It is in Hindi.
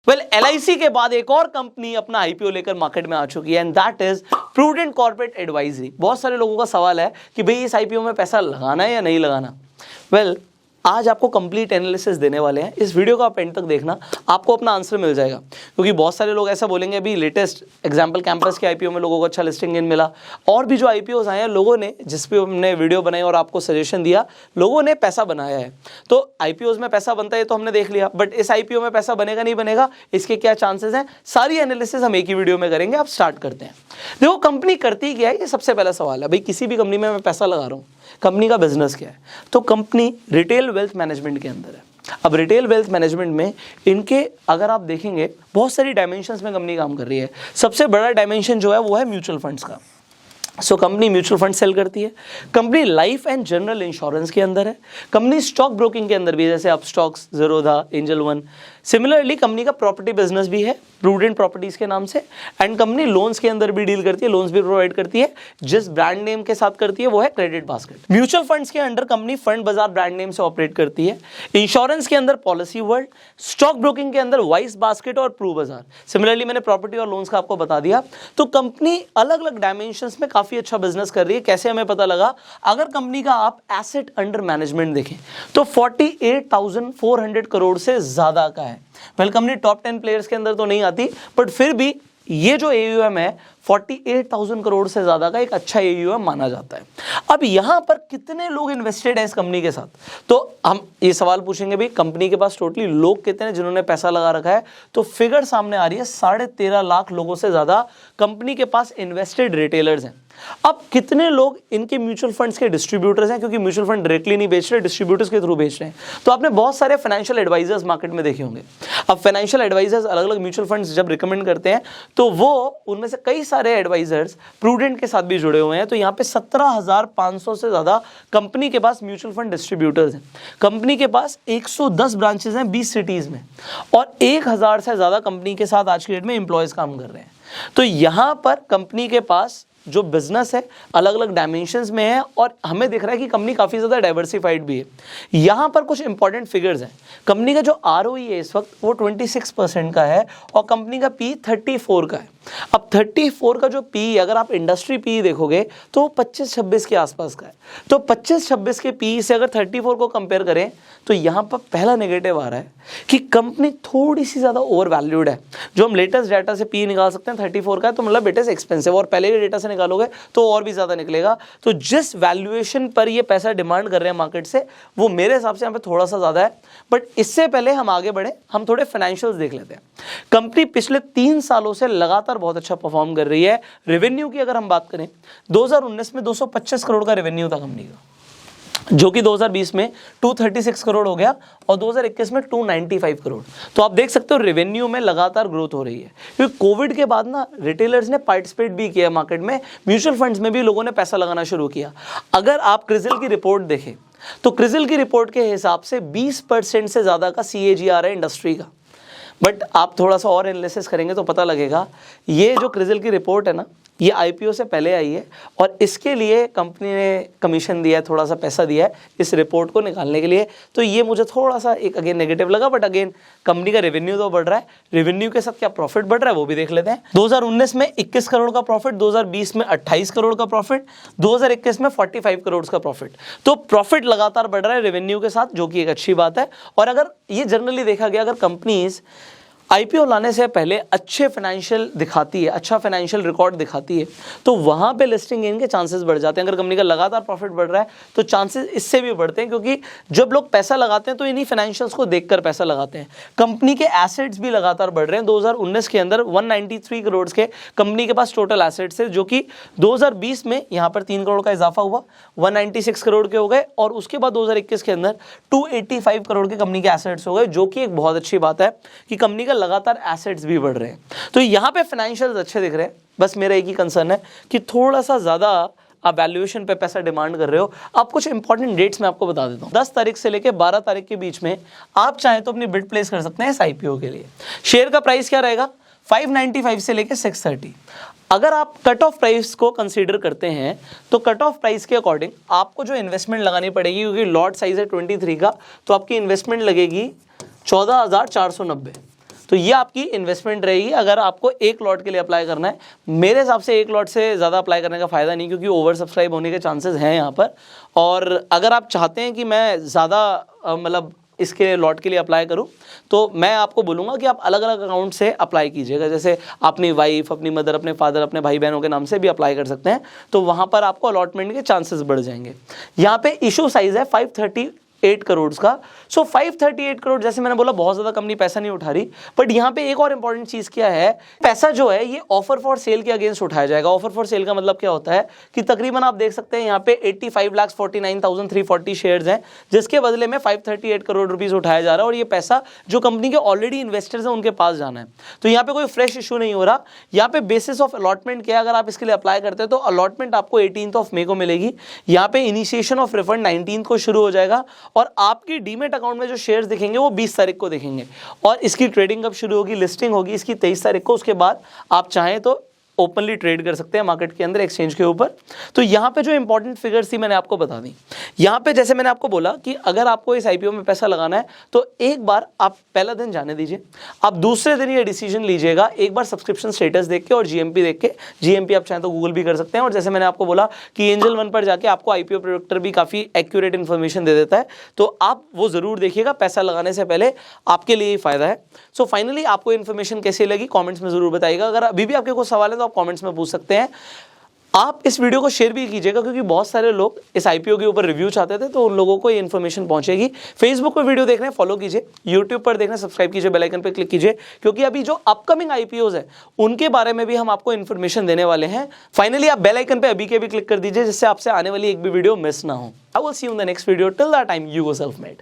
वेल LIC के बाद एक और कंपनी अपना IPO लेकर मार्केट में आ चुकी है and that is prudent corporate advisory. बहुत सारे लोगों का सवाल है कि भाई इस IPO में पैसा लगाना है या नहीं लगाना। वेल आज आपको कंप्लीट एनालिसिस देने वाले हैं, इस वीडियो को आप एंड तक देखना, आपको अपना आंसर मिल जाएगा। क्योंकि बहुत सारे लोग ऐसा बोलेंगे, अभी लेटेस्ट एग्जाम्पल कैंपस के IPO में लोगों को अच्छा लिस्टिंग गेन मिला, और भी जो IPOs आए हैं लोगों ने जिस पे हमने वीडियो बनाई और आपको सजेशन दिया, लोगों ने पैसा बनाया है। तो IPOs में पैसा बनता है तो हमने देख लिया, बट इस IPO में पैसा बनेगा नहीं बनेगा, इसके क्या चांसेस हैं, सारी एनालिसिस हम एक ही वीडियो में करेंगे। आप स्टार्ट करते हैं। देखो कंपनी करती क्या है, ये सबसे पहला सवाल है। भाई किसी भी कंपनी में मैं पैसा लगा रहा हूँ, कंपनी का बिजनेस क्या है? तो कंपनी रिटेल वेल्थ मैनेजमेंट के अंदर है। अब रिटेल वेल्थ मैनेजमेंट में इनके अगर आप देखेंगे बहुत सारी डायमेंशंस में कंपनी काम कर रही है। सबसे बड़ा डायमेंशन जो है वो है म्यूचुअल फंड्स का। So company mutual fund sell करती है, company life and general insurance के अंदर है, कंपनी स्टॉक ब्रोकिंग के अंदर भी, जैसे अब stocks, Zerodha, angel one. Similarly company का प्रॉपर्टी बिजनेस भी है प्रूडेंट प्रॉपर्टीज के नाम से, एंड कंपनी लोन्स के अंदर भी डील करती है, लोन्स भी प्रोवाइड करती है। जिस ब्रांड नेम के साथ करती है वो है क्रेडिट बास्केट। म्यूचुअल फंड्स के अंडर कंपनी फंड बाजार ब्रांड नेम से ऑपरेट करती है। इंश्योरेंस के अंदर पॉलिसी वर्ल्ड, स्टॉक ब्रोकिंग के अंदर वाइस बास्केट और प्रू बाजार। सिमिलरली मैंने प्रॉपर्टी और लोन्स का आपको बता दिया। तो कंपनी अलग अलग डायमेंशंस में काफी अच्छा बिजनेस कर रही है। कैसे हमें पता लगा? अगर कंपनी का आप एसेट अंडर मैनेजमेंट देखें तो 48,400 करोड़ से ज्यादा का है। वेल कंपनी टॉप 10 प्लेयर्स के अंदर तो नहीं आती, बट फिर भी ये जो AUM है 48,000 करोड़ से ज्यादा का एक अच्छा AUM माना जाता है। अब यहां पर कितने लोग इन्वेस्टेड है इस कंपनी के साथ? तो हम ये सवाल पूछेंगे, भाई कंपनी के पास टोटली लोग कितने हैं जिन्होंने पैसा लगा रखा है? तो फिगर सामने आ रही है, 13.5 लाख लोगों से ज्यादा कंपनी के पास इन्वेस्टेड रिटेलर्स हैं। अब कितने लोग इनके म्यूचुअल फंड्स के डिस्ट्रीब्यूटर्स हैं? क्योंकि म्यूचुअल फंड डायरेक्टली नहीं बेच रहे, डिस्ट्रीब्यूटर्स के थ्रू बेच रहे हैं। तो आपने बहुत सारे फाइनेंशियल एडवाइजर्स मार्केट में देखे होंगे। अब फाइनेंशियल एडवाइजर्स अलग अलग म्यूचुअल फंड्स जब रिकमेंड करते हैं तो वो उनमें से कई सारे एडवाइजर्स प्रूडेंट के साथ भी जुड़े हुए हैं। तो यहाँ पे 17,500 से ज्यादा कंपनी के पास म्यूचुअल फंड डिस्ट्रीब्यूटर्स हैं। कंपनी के पास 110 ब्रांचेस हैं 20 सिटीज में, और 1,000 से ज्यादा कंपनी के साथ आज की डेट में एम्प्लॉयज काम कर रहे हैं। तो यहाँ पर कंपनी के पास जो बिजनेस है अलग अलग डायमेंशंस में है, और हमें दिख रहा है कि कंपनी काफी ज्यादा डाइवर्सिफाइड भी है। यहां पर कुछ इंपॉर्टेंट फिगर्स हैं। कंपनी का जो ROE है इस वक्त वो 26% का है, और कंपनी का P 34 का है। अब 34 का जो P, अगर आप इंडस्ट्री P देखोगे तो 25-26 के आसपास का है। तो 25-26 के P से अगर 34 को कंपेयर करें तो यहाँ पर पहला नेगेटिव आ रहा है कि कंपनी थोड़ी सी ज़्यादा ओवर वैल्यूड है। जो हम लेटेस्ट डाटा से P निकाल सकते हैं 34 का है, तो मतलब इट इज एक्सपेंसिव, और पहले के डेटा से निकालोगे तो और भी ज़्यादा निकलेगा। तो जिस वैल्यूएशन पर ये पैसा डिमांड कर रहे हैं मार्केट से, वो मेरे हिसाब से यहाँ पे थोड़ा सा ज़्यादा है। बट इससे पहले हम आगे बढ़े, हम थोड़े फाइनेंशियल्स देख लेते हैं। कंपनी पिछले 3 सालों से लगातार बहुत अच्छा परफॉर्म कर रही है। रेवेन्यू की अगर हम बात करें, 2019 में 225 करोड़ का रेवेन्यू था कंपनी का, जो कि 2020 में 236 करोड़ हो गया, और 2021 में 295 करोड़। तो आप देख सकते हो रेवेन्यू में लगातार ग्रोथ हो रही है, क्योंकि कोविड के बाद ना रिटेलर्स ने पार्टिसिपेट भी किया मार्केट में, म्यूचुअल फंड्स में भी लोगों ने पैसा लगाना शुरू किया। अगर आप क्रिसिल की रिपोर्ट देखें तो क्रिसिल की रिपोर्ट के हिसाब से 20% से ज़्यादा का CAGR है इंडस्ट्री का। बट आप थोड़ा सा और एनालिसिस करेंगे तो पता लगेगा, ये जो क्रिसिल की रिपोर्ट है ना, ये IPO से पहले आई है, और इसके लिए कंपनी ने कमीशन दिया है, थोड़ा सा पैसा दिया है इस रिपोर्ट को निकालने के लिए। तो ये मुझे थोड़ा सा एक अगेन नेगेटिव लगा, बट अगेन कंपनी का रेवेन्यू तो बढ़ रहा है। रेवेन्यू के साथ क्या प्रॉफिट बढ़ रहा है वो भी देख लेते हैं। 2019 में 21 करोड़ का प्रॉफिट, 2020 में 28 करोड़ का प्रॉफिट, 2021 में 45 करोड़ का प्रॉफिट। तो प्रॉफिट लगातार बढ़ रहा है रेवेन्यू के साथ, जो कि एक अच्छी बात है। और अगर ये जनरली देखा गया, अगर कंपनीज IPO लाने से पहले अच्छे फाइनेंशियल दिखाती है, अच्छा फाइनेंशियल रिकॉर्ड दिखाती है, तो वहाँ पे लिस्टिंग गेन के चांसेस बढ़ जाते हैं। अगर कंपनी का लगातार प्रॉफिट बढ़ रहा है तो चांसेस इससे भी बढ़ते हैं, क्योंकि जब लोग पैसा लगाते हैं तो इन्हीं फाइनेंशियल्स को देखकर पैसा लगाते हैं। कंपनी के एसेट्स भी लगातार बढ़ रहे हैं। 2019 के अंदर 193 करोड़ के कंपनी के पास टोटल एसेट्स है, जो कि 2020 में यहाँ पर 3 करोड़ का इजाफा हुआ, 196 करोड़ के हो गए, और उसके बाद 2021 के अंदर 285 करोड़ के कंपनी के एसेट्स हो गए, जो कि एक बहुत अच्छी बात है कि कंपनी का लगातार एसेट्स भी बढ़ रहे हैं। तो यहाँ पे फाइनेंशियल्स अच्छे दिख रहे हैं। बस मेरा एक ही कंसर्न है कि थोड़ा सा ज़्यादा आप वैल्यूएशन पे पैसा डिमांड कर रहे हो। आप कुछ इंपॉर्टेंट डेट्स मैं आपको बता देता हूँ। 10 तारीख से लेकर 12 तारीख के बीच में आप चाहें तो अपनी बिड प्लेस कर सकते हैं इस IPO के लिए। शेयर का प्राइस क्या रहेगा? 595 से लेकर 630। अगर आप कट ऑफ प्राइस को कंसीडर करते हैं तो कट ऑफ प्राइस के अकॉर्डिंग आपको जो इन्वेस्टमेंट लगानी पड़ेगी, क्योंकि लॉट साइज है 23 का, तो आपकी इन्वेस्टमेंट लगेगी 14,490। तो ये आपकी इन्वेस्टमेंट रहेगी अगर आपको एक लॉट के लिए अप्लाई करना है। मेरे हिसाब से एक लॉट से ज़्यादा अप्लाई करने का फ़ायदा नहीं, क्योंकि ओवर सब्सक्राइब होने के चांसेस हैं यहाँ पर। और अगर आप चाहते हैं कि मैं ज़्यादा मतलब इसके लॉट के लिए अप्लाई करूं, तो मैं आपको बोलूँगा कि आप अलग अलग अकाउंट से अप्लाई कीजिएगा। जैसे अपनी वाइफ, अपनी मदर, अपने फादर, अपने भाई बहनों के नाम से भी अप्लाई कर सकते हैं, तो वहाँ पर आपको अलॉटमेंट के चांसेस बढ़ जाएंगे। यहाँ पे इशू साइज़ है 538 करोड़ का। सो 538 करोड़, जैसे मैंने बोला, बहुत ज़्यादा कंपनी पैसा नहीं उठा रही, बट यहाँ पे एक और इंपॉर्टेंट चीज़ क्या है, पैसा जो है ये ऑफर फॉर सेल के अगेंस्ट उठाया जाएगा। ऑफर फॉर सेल का मतलब क्या होता है कि तकरीबन आप देख सकते हैं यहाँ पे 85,49,340 शेयर्स हैं, जिसके बदले में 538 करोड़ रुपीस उठाया जा रहा है, और ये पैसा जो कंपनी के ऑलरेडी इन्वेस्टर्स हैं उनके पास जाना है। तो यहाँ पे कोई फ्रेश इशू नहीं हो रहा। यहाँ पे बेसिस ऑफ अलॉटमेंट क्या, अगर आप इसके लिए अप्लाई करते हैं तो अलॉटमेंट आपको 18 मई को मिलेगी। यहाँ पे इनिशिएशन ऑफ रिफंड 19 को शुरू हो जाएगा, और आपकी डीमेट अकाउंट में जो शेयर्स दिखेंगे वो 20 तारीख को दिखेंगे। और इसकी ट्रेडिंग कब शुरू होगी, लिस्टिंग होगी इसकी 23 तारीख को। उसके बाद आप चाहें तो ओपनली ट्रेड कर सकते हैं मार्केट के अंदर, एक्सचेंज के ऊपर। तो यहाँ पे जो इंपॉर्टेंट फिगर्स थी मैंने आपको बता दी। यहाँ पे जैसे मैंने आपको बोला कि अगर आपको इस आईपीओ में पैसा लगाना है तो एक बार आप पहला दिन जाने दीजिए, आप दूसरे दिन ये डिसीजन लीजिएगा एक बार सब्सक्रिप्शन स्टेटस देख के और जीएमपी देख के। जीएमपी आप चाहें तो गूगल भी कर सकते हैं, और जैसे मैंने आपको बोला कि एंजल वन पर जाके आपको आईपीओ प्रोडक्टर भी काफ़ी एक्यूरेट इन्फॉर्मेशन दे देता है, तो आप वो ज़रूर देखिएगा। पैसा लगाने से पहले आपके लिए ही फ़ायदा है। सो फाइनली आपको इन्फॉर्मेशन कैसी लगी कॉमेंट्स में ज़रूर बताइएगा। अगर अभी भी आपके कोई सवाल है तो आप कॉमेंट्स में पूछ सकते हैं। आप इस वीडियो को शेयर भी कीजिएगा, क्योंकि बहुत सारे लोग इस आईपीओ के ऊपर रिव्यू चाहते थे, तो उन लोगों को ये इन्फॉर्मेशन पहुंचेगी। फेसबुक पर वीडियो देख रहे हैं, फॉलो कीजिए। यूट्यूब पर देख रहे हैं, सब्सक्राइब कीजिए, बेल आइकन पर क्लिक कीजिए, क्योंकि अभी जो अपकमिंग आईपीओज है उनके बारे में भी हम आपको इन्फॉर्मेशन देने वाले हैं। फाइनली आप बेल आइकन पे अभी के भी क्लिक कर दीजिए, जिससे आपसे आने वाली एक भी वीडियो मिस ना हो। I will see you in the next video. Till that time, you go self made.